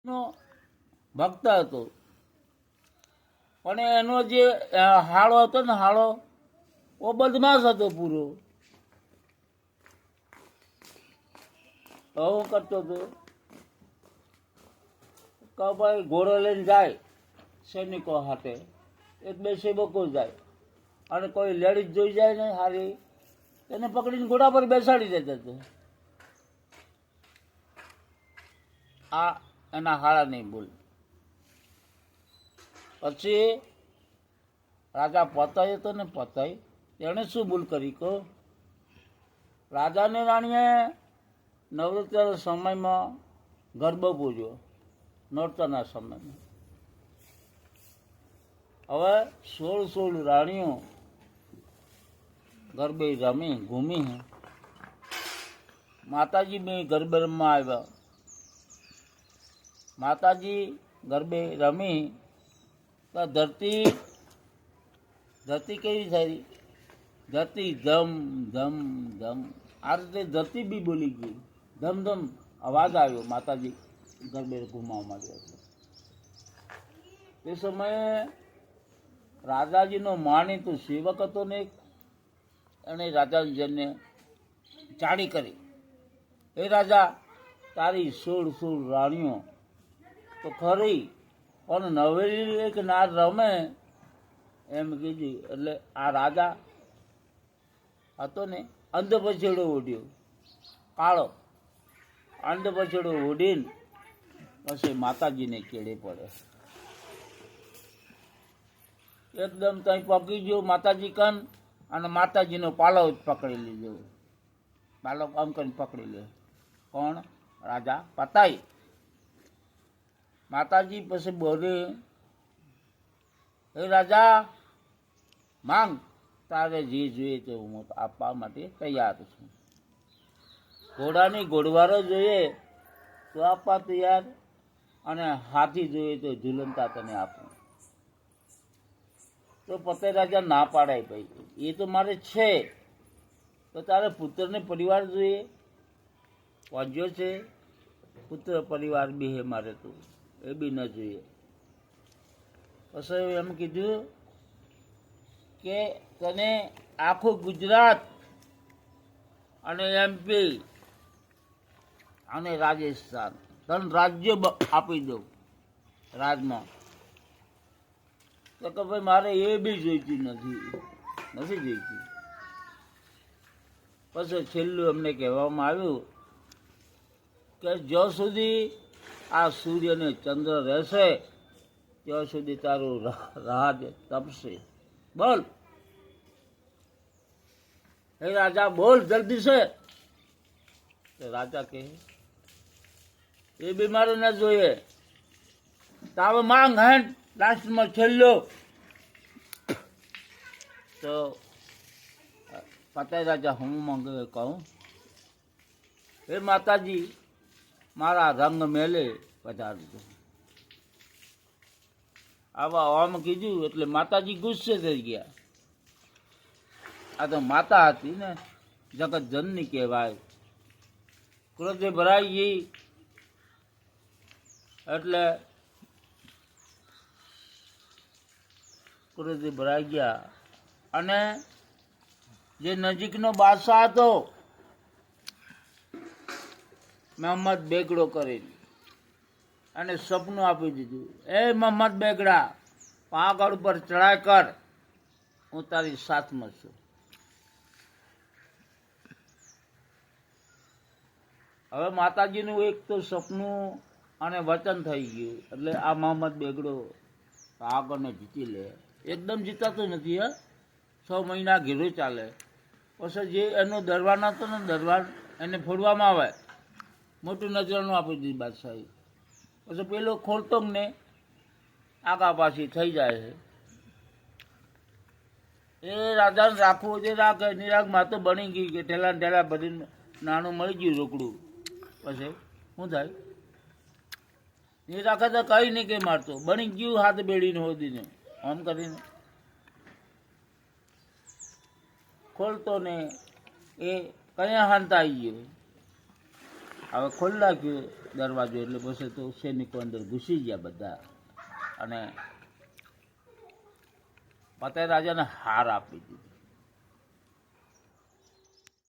નો ભક્ત હતો, પણ એનો જે હાળો હતો ને હાળો ઓ બદમાશ હતો પૂરો. હું કરતો હતો કે ભાઈ ઘોડો લઈને જાય સૈનિકો હાથે, એક બે સેવકો જાય અને કોઈ લેડીઝ જોઈ જાય ને હારી એને પકડીને ઘોડા પર બેસાડી દેતા હતો. આ એના હાળા નહીં બોલ. પછી રાજા પતાય હતો ને પતાય એણે શું ભૂલ કરી કહો. રાજાને રાણીએ નવરાત્ર સમયમાં ગરબો પૂજ્યો, નોરતાના સમયમાં. હવે 16 રાણીઓ ગરબે રમી ઘૂમી. માતાજી બી ગરબે રમવા આવ્યા. માતાજી ગરબે રમી તો ધરતી કેવી થઈ? ધરતી ધમ ધમ ધમ, આ રીતે ધરતી બી બોલી ગઈ. ધમ ધમ અવાજ આવ્યો માતાજી ગરબે ઘૂમવા માંડ્યો હતો. તે સમયે રાજાજીનો માણીતો સેવક હતો ને, એણે રાજાજીને જાણી કરી, એ રાજા તારી 16 રાણીઓ તો ખરી પણ નવેલી એક ના રમે એમ કીધું. એટલે આ રાજા હતો ને અંધ પછેડો ઓઢ્યો, કાળો અંધ પછેડો ઓઢીને પછી માતાજીને કેળે પડે. એકદમ ત્યાં પકી ગયો માતાજી કન અને માતાજીનો પાલો પકડી લીધો. પાલો આમ કરીને પકડી લે કોણ? રાજા પતાય. માતાજી પછી બોલે, એ રાજા માંગ, તારે જે જોઈએ તે હું આપવા માટે તૈયાર છું. ઘોડાની ઘોડવારો જોઈએ તો આપવા તૈયાર, અને હાથી જોઈએ તો ઝૂલનતા તને આપું. તો પતે રાજા ના પાડાય, ભાઈ એ તો મારે છે, તો તારે પુત્રને પરિવાર જોઈએ, વાંચ્યો છે પુત્ર પરિવાર બી હે મારે, તો એ બી ન જોઈએ. પછી એમ કીધું કે તને આખું ગુજરાત અને MP અને રાજસ્થાન તને રાજ્ય આપી દઉં રાજમાં. તો કે ભાઈ મારે એ બી જોઈતી નથી જોઈતી. પછી છેલ્લું અમને કહેવામાં આવ્યું કે જ્યાં સુધી આ સૂર્ય ને ચંદ્ર રહેશે ત્યાં સુધી તારું રાજ તપશે. બોલ હે રાજા, બોલ જલ્દી છે. રાજા કહે એ બી મારે ન જોઈએ, તાવે માંગ હેન્ડ લાસ્ટમાં છેલ્લો. તો પતાય રાજા હું માંગે કહું, હે માતાજી મારા રંગ મેલે પધારજો. આવા આમ કીધું એટલે માતાજી ગુસ્સે થઈ ગયા. આ તો માતા હતી ને, જગત જનની કહેવાય. ક્રોધે ભરાઈ ગઈ એટલે ક્રોધે ભરાઈ ગયા. અને જે નજીકનો બાદશાહ હતો મોહમ્મદ બેગડો કરીને અને સપનું આપી દીધું, એ મોહમ્મદ બેગડા પાગળ ઉપર ચડાઈ કર, હું તારી સાથમાં છું. હવે માતાજીનું એક તો સપનું અને વચન થઈ ગયું, એટલે આ મોહમ્મદ બેગડો આગળને જીતી લે. એકદમ જીતાતો નથી, 6 મહિના ઘેરો ચાલે. પછી જે એનો દરબાર હતો ને, દરબાર એને ફોડવામાં આવે, મોટું નજરાનું આપી દીધું બાદશાહી. પછી પેલો ખોલતો ને આગા પાછી થઈ જાય છે. એ રાજાને રાખવું છે રાખે, નિરાગમાં તો બની ગઈ કે ઠેલા ને ઠેલા બધી નાનું મળી ગયું રોકડું. પછી શું થાય? એ રાખે તો કઈ નહીં કે મારતો બની ગયું, હાથ બેડીને હોદીને આમ કરીને ખોલતો ને એ કયા હાંત આવી ગયો. હવે ખોલી નાખ્યું દરવાજો એટલે પછી તો સૈનિકો અંદર ઘૂસી ગયા બધા અને ફતેહ રાજાને હાર આપી દીધી.